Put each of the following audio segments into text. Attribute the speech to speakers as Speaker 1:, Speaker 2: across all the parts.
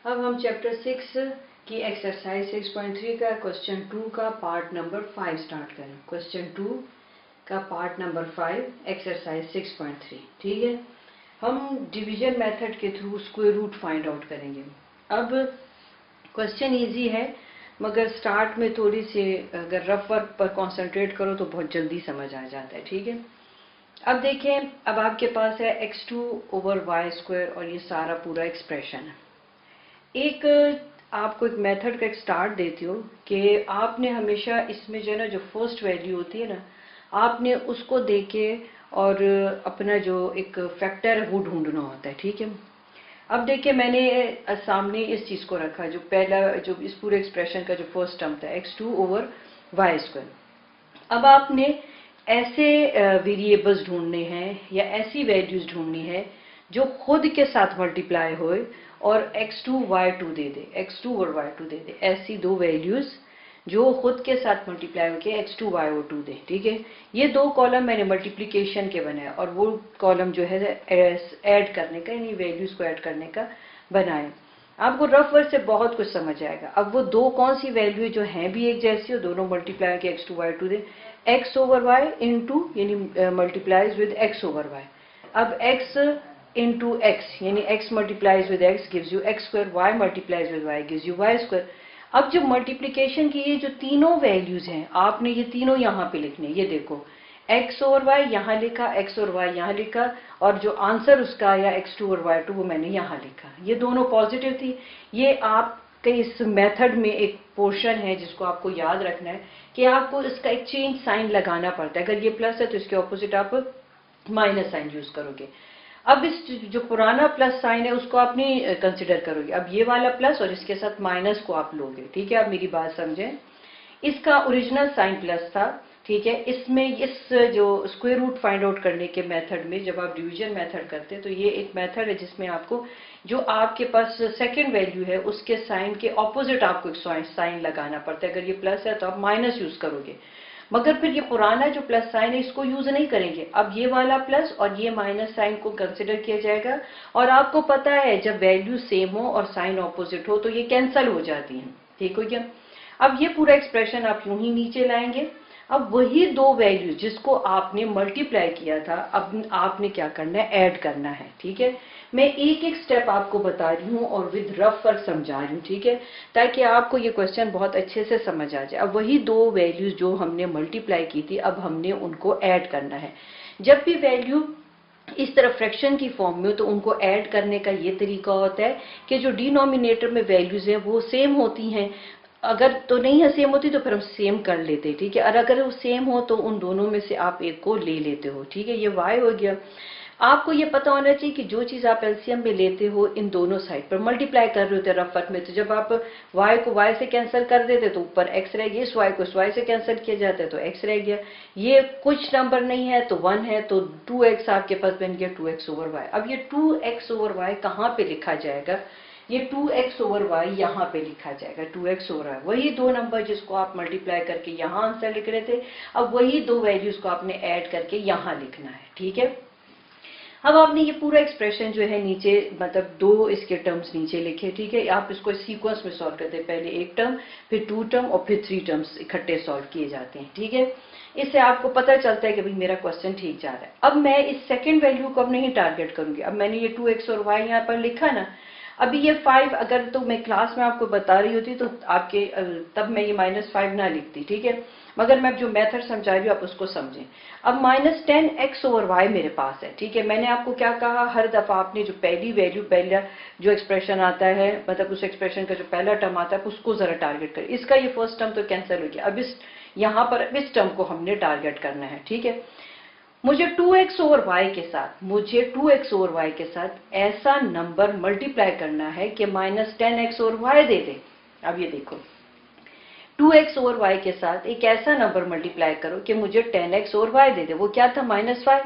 Speaker 1: अब हम चैप्टर 6 की एक्सरसाइज 6.3 का क्वेश्चन 2 का पार्ट नंबर 5 स्टार्ट करें। क्वेश्चन 2 का पार्ट नंबर 5 एक्सरसाइज 6.3। ठीक है, हम डिवीजन मेथड के through square root find out करेंगे। अब क्वेश्चन इजी है, मगर स्टार्ट में थोड़ी सी अगर रफ वर्क पर कंसंट्रेट करो तो बहुत जल्दी समझ आ जाता है। ठीक है, अब देखें, अब आपके पास है x2 ओवर वाई स्क्वायर और ये सारा पूरा एक्सप्रेशन है। एक आपको एक मेथड का एक स्टार्ट देती हो कि आपने हमेशा इसमें जो है ना, जो फर्स्ट वैल्यू होती है ना, आपने उसको देके और अपना जो एक फैक्टर है वो ढूंढना होता है। ठीक है, अब देखिए मैंने सामने इस चीज को रखा, जो पहला जो इस पूरे एक्सप्रेशन का जो फर्स्ट टर्म था x2 ओवर वाई स्क्वायर। अब आपने ऐसे वेरिएबल्स ढूंढने हैं या ऐसी वैल्यूज ढूंढनी है जो खुद के साथ मल्टीप्लाई होए और x2 y2 दे दे, x2 और y2 दे दे। ऐसी दो वैल्यूज जो खुद के साथ मल्टीप्लाई होके x2 y2 दे। ठीक है, ये दो कॉलम मैंने मल्टीप्लिकेशन के बनाए और वो कॉलम जो है ऐड करने का, यानी वैल्यूज को ऐड करने का बनाए। आपको रफ वर्ड से बहुत कुछ समझ आएगा। अब वो दो कौन सी वैल्यू जो हैं भी एक जैसी हो, दोनों मल्टीप्लाई होके x2 y2 दे, x ओवर y इंटू यानी multiplies with x over y। अब x इंटू x यानी x multiplies with x gives you x square, y multiplies with y gives you y square. अब जो multiplication की ये जो तीनों values हैं, आपने ये तीनों यहाँ पे लिखने। ये देखो, x ओवर y यहाँ लिखा, x और y यहाँ लिखा, और जो आंसर उसका या x2 और y2 वो मैंने यहाँ लिखा। ये दोनों पॉजिटिव थी। ये आपके इस मेथड में एक पोर्शन है जिसको आपको याद रखना है कि आपको इसका एक चेंज साइन लगाना पड़ता है। अगर ये प्लस है तो इसके ऑपोजिट आप माइनस साइन यूज करोगे। अब इस जो पुराना प्लस साइन है उसको आप नहीं कंसिडर करोगे, अब ये वाला प्लस और इसके साथ माइनस को आप लोगे। ठीक है, आप मेरी बात समझें। इसका ओरिजिनल साइन प्लस था। ठीक है, इसमें इस जो स्क्वायर रूट फाइंड आउट करने के मेथड में जब आप डिवीजन मेथड करते हैं तो ये एक मेथड है जिसमें आपको जो आपके पास सेकंड वैल्यू है उसके साइन के ऑपोजिट आपको एक साइन लगाना पड़ता है। अगर ये प्लस है तो आप माइनस यूज करोगे, मगर फिर ये पुराना जो प्लस साइन है इसको यूज नहीं करेंगे। अब ये वाला प्लस और ये माइनस साइन को कंसिडर किया जाएगा। और आपको पता है जब वैल्यू सेम हो और साइन ऑपोजिट हो तो ये कैंसल हो जाती है। ठीक हो गया। अब ये पूरा एक्सप्रेशन आप यूं ही नीचे लाएंगे। अब वही दो वैल्यू जिसको आपने मल्टीप्लाई किया था, अब आपने क्या करना है, ऐड करना है। ठीक है, मैं एक एक स्टेप आपको बता रही हूँ और विद रफ वर्क समझा रही हूँ। ठीक है, ताकि आपको ये क्वेश्चन बहुत अच्छे से समझ आ जाए। अब वही दो वैल्यूज जो हमने मल्टीप्लाई की थी, अब हमने उनको ऐड करना है। जब भी वैल्यू इस तरह फ्रैक्शन की फॉर्म में तो उनको ऐड करने का ये तरीका होता है कि जो डिनोमिनेटर में वैल्यूज है वो सेम होती हैं। अगर तो नहीं है सेम होती तो फिर हम सेम कर लेते। ठीक है, और अगर वो सेम हो तो उन दोनों में से आप एक को ले लेते हो। ठीक है, ये y हो गया। आपको ये पता होना चाहिए कि जो चीज आप एलसीएम में लेते हो इन दोनों साइड पर मल्टीप्लाई कर रहे होते हैं रफ वर्क में, तो जब आप y को y से कैंसिल कर देते तो ऊपर x रह गया, इस y को इस y से कैंसिल किया जाता है तो x रह गया। ये कुछ नंबर नहीं है तो 1 है तो 2x आपके पास बन गया 2x ओवर y। अब ये 2x ओवर y कहाँ पे लिखा जाएगा, ये 2x ओवर y यहाँ पे लिखा जाएगा। 2x ओवर y वही दो नंबर जिसको आप मल्टीप्लाई करके यहाँ आंसर लिख रहे थे, अब वही दो वैल्यूज को आपने ऐड करके यहाँ लिखना है। ठीक है, अब आपने ये पूरा एक्सप्रेशन जो है नीचे, मतलब दो इसके टर्म्स नीचे लिखे। ठीक है, आप इसको सीक्वेंस में सॉल्व करते हैं, पहले एक टर्म, फिर 2 टर्म और फिर 3 टर्म्स इकट्ठे सॉल्व किए जाते हैं। ठीक है, इससे आपको पता चलता है कि भाई मेरा क्वेश्चन ठीक जा रहा है। अब मैं इस सेकंड वैल्यू को अब नहीं टारगेट करूंगी। अब मैंने ये 2x और y यहाँ पर लिखा ना, अभी ये 5 अगर तो मैं क्लास में आपको बता रही होती तो आपके तब मैं ये -5 ना लिखती। ठीक है, मगर मैं जो मेथड समझा रही हूँ आप उसको समझें। अब -10x ओवर y मेरे पास है। ठीक है, मैंने आपको क्या कहा, हर दफा आपने जो पहली वैल्यू, पहला जो एक्सप्रेशन आता है, मतलब उस एक्सप्रेशन का जो पहला टर्म आता है उसको जरा टारगेट करें। इसका ये फर्स्ट टर्म तो कैंसिल हो गया, अब इस यहाँ पर इस टर्म को हमने टारगेट करना है। ठीक है, मुझे 2x ओवर y के साथ, मुझे 2x ओवर y के साथ ऐसा नंबर मल्टीप्लाई करना है कि -10x ओवर y दे दे। अब ये देखो, 2x ओवर y के साथ एक ऐसा नंबर मल्टीप्लाई करो कि मुझे 10x ओवर y दे दे। वो क्या था, -5,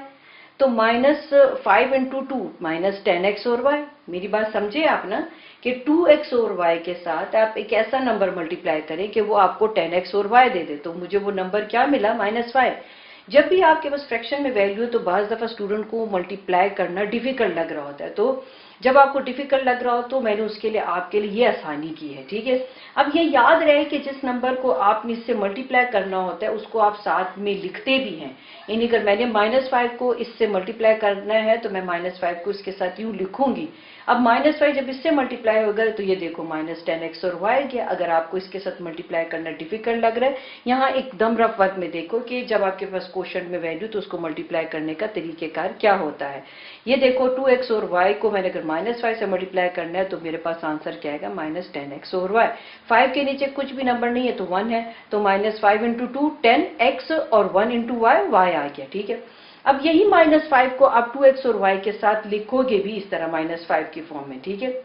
Speaker 1: तो -5 इंटू 2 -10x ओवर y। मेरी बात समझे आप ना, कि 2x ओवर y के साथ आप एक ऐसा नंबर मल्टीप्लाई करें कि वो आपको 10x ओवर y दे दे, तो मुझे वो नंबर क्या मिला, -5। जब भी आपके पास फ्रैक्शन में वैल्यू तो बाज दफा स्टूडेंट को मल्टीप्लाई करना डिफिकल्ट लग रहा होता है, तो जब आपको डिफिकल्ट लग रहा हो तो मैंने उसके लिए आपके लिए ये आसानी की है, ठीक है। अब ये याद रहे कि जिस नंबर को आपने इससे मल्टीप्लाई करना होता है उसको आप साथ में लिखते भी हैं, यानी अगर मैंने -5 को इससे मल्टीप्लाई करना है तो मैं -5 को इसके साथ यूं लिखूंगी। अब -5 जब इससे मल्टीप्लाई होगा तो ये देखो -10x और y गया। अगर आपको इसके साथ मल्टीप्लाई करना डिफिकल्ट लग रहा है, यहाँ एकदम रफ वर्क में देखो कि जब आपके पास क्वोशंट में वैल्यू तो उसको मल्टीप्लाई करने का तरीकेकार क्या होता है। ये देखो 2x और y को मैंने अगर -5 से मल्टीप्लाई करना है तो मेरे पास आंसर क्या आएगा, -10x और y। 5 के नीचे कुछ भी नंबर नहीं है तो 1 है, तो -5 × 2 10x और 1 × y y आ गया, ठीक है। अब यही -5 को आप 2x और y के साथ लिखोगे भी इस तरह -5 की फॉर्म में, ठीक है।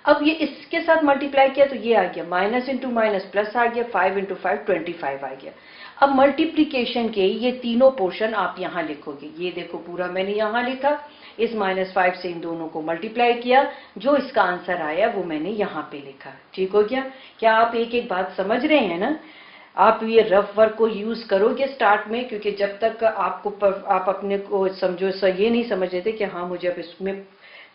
Speaker 1: अब ये इसके साथ मल्टीप्लाई किया तो ये आ गया, माइनस इंटू माइनस प्लस आ गया, 5 × 5 25 आ गया। अब मल्टीप्लीकेशन के ये तीनों पोर्शन आप यहाँ लिखोगे। ये देखो पूरा मैंने यहाँ लिखा, इस -5 से इन दोनों को मल्टीप्लाई किया, जो इसका आंसर आया वो मैंने यहाँ पे लिखा, ठीक हो गया। क्या आप एक एक बात समझ रहे हैं ना? आप ये रफ वर्क को यूज करोगे स्टार्ट में, क्योंकि जब तक आप अपने को समझो ये नहीं समझ रहे थे कि हाँ मुझे अब इसमें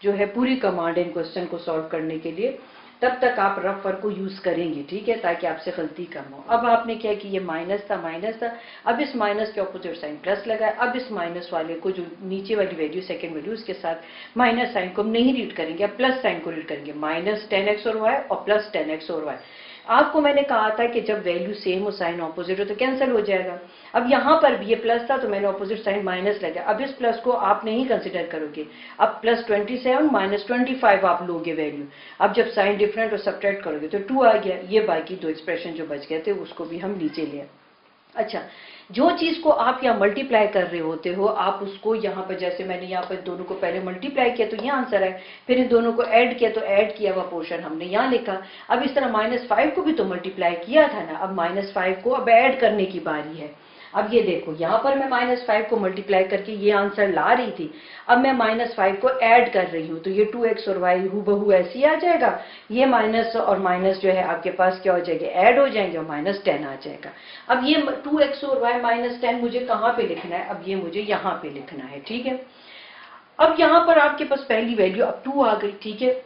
Speaker 1: जो है पूरी कमांड है इन क्वेश्चन को सॉल्व करने के लिए, तब तक आप रफ वर्क को यूज करेंगे, ठीक है, ताकि आपसे गलती कम हो। अब आपने क्या कि ये माइनस था, अब इस माइनस के ऑपोजिट साइन प्लस लगाया। अब इस माइनस वाले को जो नीचे वाली वैल्यू सेकंड वैल्यू उसके साथ माइनस साइन को हम नहीं रीड करेंगे, अब प्लस साइन को रीड करेंगे, -10x और y और +10x और y। आपको मैंने कहा था कि जब वैल्यू सेम हो साइन ऑपोजिट हो तो कैंसिल हो जाएगा। अब यहाँ पर भी ये प्लस था तो मैंने ऑपोजिट साइन माइनस लगाया। अब इस प्लस को आप नहीं कंसिडर करोगे, अब +27 -25 आप लोगे वैल्यू। अब जब साइन डिफरेंट और सब्ट्रैक्ट करोगे तो 2 आ गया। ये बाकी दो एक्सप्रेशन जो बच गए थे उसको भी हम नीचे ले। अच्छा, जो चीज को आप यहाँ मल्टीप्लाई कर रहे होते हो आप उसको यहाँ पर, जैसे मैंने यहाँ पर दोनों को पहले मल्टीप्लाई किया तो ये आंसर है, फिर इन दोनों को ऐड किया तो ऐड किया हुआ पोर्शन हमने यहाँ लिखा। अब इस तरह -5 को भी तो मल्टीप्लाई किया था ना, अब -5 को अब ऐड करने की बारी है। अब ये देखो यहाँ पर मैं -5 को मल्टीप्लाई करके ये आंसर ला रही थी, अब मैं -5 को ऐड कर रही हूँ तो ये 2x और y हूबहू ऐसे ही आ जाएगा। ये माइनस और माइनस जो है आपके पास क्या हो जाएगा, ऐड हो जाएंगे और -10 आ जाएगा। अब ये 2x और y -10 मुझे कहाँ पे लिखना है, अब ये मुझे यहाँ पे लिखना है, ठीक है। अब यहाँ पर आपके पास पहली वैल्यू अब 2 आ गई, ठीक है।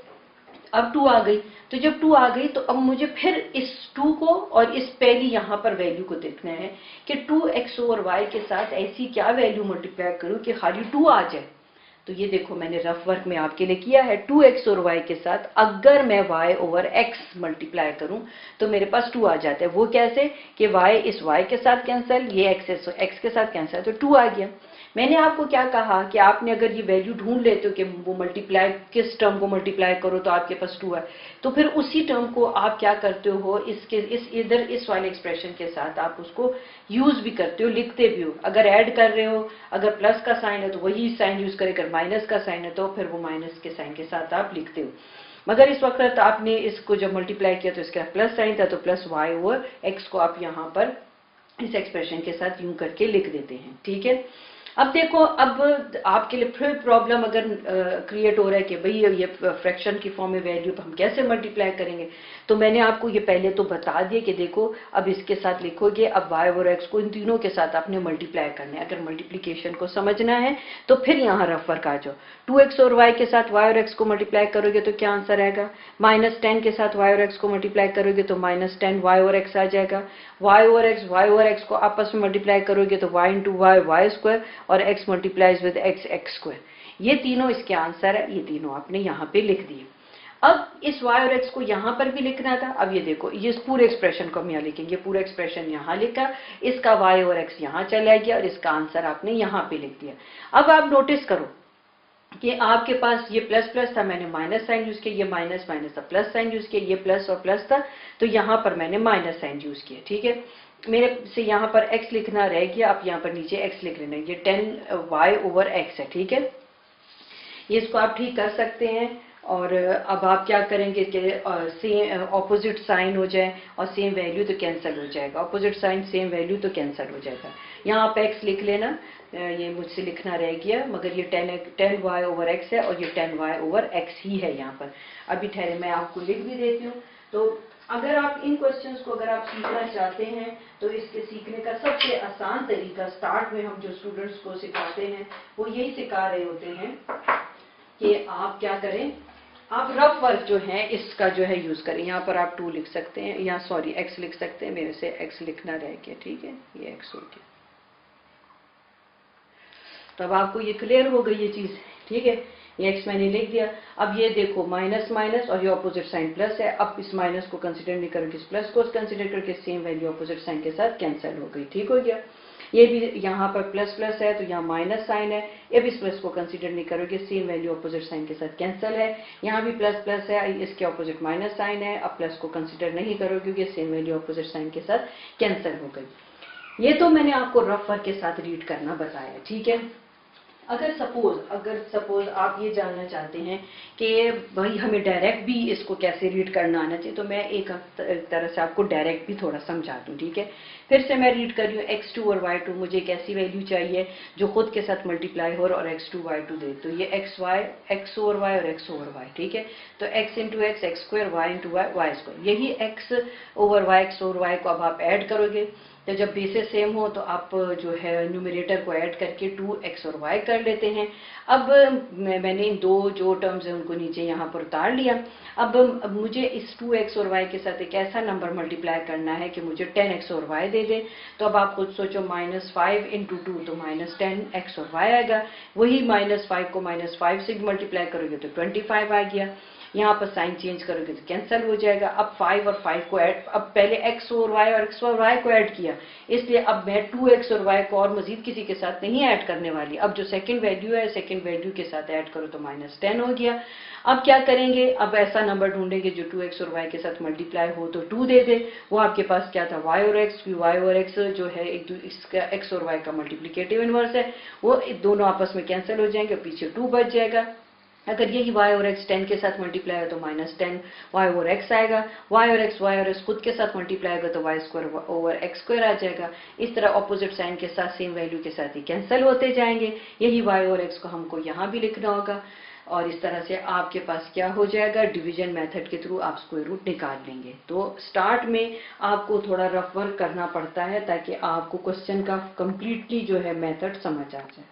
Speaker 1: अब 2 आ गई, तो जब 2 आ गई तो अब मुझे फिर इस 2 को और इस पहली यहाँ पर वैल्यू को देखना है कि 2x और y के साथ ऐसी क्या वैल्यू मल्टीप्लाई करूं कि खाली 2 आ जाए। तो ये देखो मैंने रफ वर्क में आपके लिए किया है, 2x और y के साथ अगर मैं y ओवर x मल्टीप्लाई करूं तो मेरे पास 2 आ जाता है। वो कैसे कि y इस y के साथ कैंसिल, ये x के साथ कैंसिल, तो 2 आ गया। मैंने आपको क्या कहा कि आपने अगर ये वैल्यू ढूंढ लेते हो कि वो मल्टीप्लाई किस टर्म को मल्टीप्लाई करो तो आपके पास 2 है, तो फिर उसी टर्म को आप क्या करते हो, इधर इस वाले एक्सप्रेशन के साथ आप उसको यूज भी करते हो, लिखते भी हो। अगर ऐड कर रहे हो, अगर प्लस का साइन है तो वही साइन यूज करें, अगर माइनस का साइन है तो फिर वो माइनस के साइन के साथ आप लिखते हो। मगर इस वक्त आपने इसको जब मल्टीप्लाई किया तो इसका प्लस साइन था, तो प्लस y ओवर x को आप यहाँ पर इस एक्सप्रेशन के साथ यूं करके लिख देते हैं, ठीक है। अब देखो, अब आपके लिए फिर प्रॉब्लम अगर क्रिएट हो रहा है कि भाई ये फ्रैक्शन की फॉर्म में वैल्यू हम कैसे मल्टीप्लाई करेंगे, तो मैंने आपको ये पहले तो बता दिया कि देखो अब इसके साथ लिखोगे, अब y और x को इन तीनों के साथ आपने मल्टीप्लाई करना है। अगर मल्टीप्लिकेशन को समझना है तो फिर यहाँ रफ वर्क आ जाओ। 2x और y के साथ y और x को मल्टीप्लाई करोगे तो क्या आंसर आएगा, -10 के साथ y और x को मल्टीप्लाई करोगे तो -10 y और x आ जाएगा। y और x को आपस में मल्टीप्लाई करोगे तो y into y y square और x multiplies with x x square. ये तीनों इसके आंसर है, ये तीनों आपने यहाँ पे लिख दिए। अब इस y और x को यहाँ पर भी लिखना था। अब ये देखो, ये इस पूरे एक्सप्रेशन को हम यहाँ लिखेंगे, पूरा एक्सप्रेशन यहाँ लिखा, इसका y और x यहाँ चला गया और इसका आंसर आपने यहाँ पे लिख दिया। अब आप नोटिस करो कि आपके पास ये प्लस प्लस था, मैंने माइनस साइन यूज किया, ये माइनस माइनस था, प्लस साइन यूज किया, ये प्लस और प्लस था तो यहाँ पर मैंने माइनस साइन यूज किया, ठीक है। मेरे से यहाँ पर x लिखना रह गया, आप यहाँ पर नीचे x लिख लेना, ये 10y ओवर x है, ठीक है। ये इसको आप ठीक कर सकते हैं। और अब आप क्या करेंगे कि सेम ऑपोजिट साइन हो जाए और सेम वैल्यू तो कैंसिल हो जाएगा, ऑपोजिट साइन सेम वैल्यू तो कैंसिल हो जाएगा। यहाँ आप x लिख लेना, ये मुझसे लिखना रह गया, मगर ये 10y ओवर x है और ये 10y ओवर x ही है यहाँ पर। अभी ठहरे मैं आपको लिख भी देती हूँ। तो अगर आप इन क्वेश्चंस को अगर आप सीखना चाहते हैं तो इसके सीखने का सबसे आसान तरीका, स्टार्ट में हम जो स्टूडेंट्स को सिखाते हैं वो यही सिखा रहे होते हैं कि आप क्या करें, आप रफ वर्क जो है इसका जो है यूज करें। यहाँ पर आप 2 लिख सकते हैं, या सॉरी x लिख सकते हैं, मेरे से x लिखना रह गया, ठीक है, ये x हो गया। तब आपको ये क्लियर हो गई ये चीज, ठीक है, ये x मैंने लिख दिया। अब ये देखो माइनस माइनस और ये ऑपोजिट साइन प्लस है, अब इस माइनस को कंसिडर नहीं करोगे, इस प्लस को कंसिडर करके सेम वैल्यू ऑपोजिट साइन के साथ कैंसिल हो गई, ठीक हो गया। ये भी यहाँ पर प्लस प्लस है तो यहाँ माइनस साइन है, अब इस प्लस को कंसिडर नहीं करोगे, सेम वैल्यू ऑपोजिट साइन के साथ कैंसिल है। यहाँ भी प्लस प्लस है, इसके ऑपोजिट माइनस साइन है, अब प्लस को कंसिडर नहीं करोगे क्योंकि सेम वैल्यू ऑपोजिट साइन के साथ कैंसिल हो गई। ये तो मैंने आपको रफ वर्क के साथ रीड करना बताया, ठीक है। अगर सपोज आप ये जानना चाहते हैं कि भाई हमें डायरेक्ट भी इसको कैसे रीड करना आना चाहिए, तो मैं एक तरह से आपको डायरेक्ट भी थोड़ा समझा दूं, ठीक है। फिर से मैं रीड कर रही हूँ, x2 और y2, मुझे एक ऐसी वैल्यू चाहिए जो खुद के साथ मल्टीप्लाई हो और x2 y2 दे, तो ये x ओवर y और x ओवर y, ठीक है। तो x into x x square, y into y y square, यही x ओवर y को अब आप ऐड करोगे, तो जब बेसेस सेम हो तो आप जो है न्यूमरेटर को ऐड करके 2x और y कर लेते हैं। अब मैंने इन दो जो टर्म्स हैं उनको नीचे यहाँ पर उतार लिया। अब मुझे इस 2x और y के साथ एक ऐसा नंबर मल्टीप्लाई करना है कि मुझे 10x और y दे दे। तो अब आप खुद सोचो, -5 इंटू 2 तो -10x और y आएगा। वही -5 को -5 से मल्टीप्लाई करोगे तो 25 आ गया। यहाँ पर साइन चेंज करोगे तो कैंसिल हो जाएगा। अब 5 और 5 को ऐड, अब पहले x और y और x और y को ऐड किया, इसलिए अब मैं 2x और y को और मजीद किसी के साथ नहीं ऐड करने वाली। अब जो सेकंड वैल्यू है, सेकंड वैल्यू के साथ ऐड करो तो -10 हो गया। अब क्या करेंगे, अब ऐसा नंबर ढूंढेंगे जो 2x और y के साथ मल्टीप्लाई हो तो 2 दे दे। वो आपके पास क्या था, y और x, y और x जो है इसका x और y का मल्टीप्लिकेटिव इनवर्स है, वो दोनों आपस में कैंसिल हो जाएंगे, पीछे 2 बच जाएगा। अगर यही y और x 10 के साथ मल्टीप्लाई हो तो -10 y ओवर x आएगा। y और x खुद के साथ मल्टीप्लाई होगा तो y square over x square आ जाएगा। इस तरह ऑपोजिट साइन के साथ सेम वैल्यू के साथ ही कैंसिल होते जाएंगे। यही y और x को हमको यहाँ भी लिखना होगा, और इस तरह से आपके पास क्या हो जाएगा, डिवीजन मेथड के थ्रू आप स्क्वायर रूट निकाल लेंगे। तो स्टार्ट में आपको थोड़ा रफ वर्क करना पड़ता है ताकि आपको क्वेश्चन का कंप्लीटली जो है मेथड समझ आ जाए।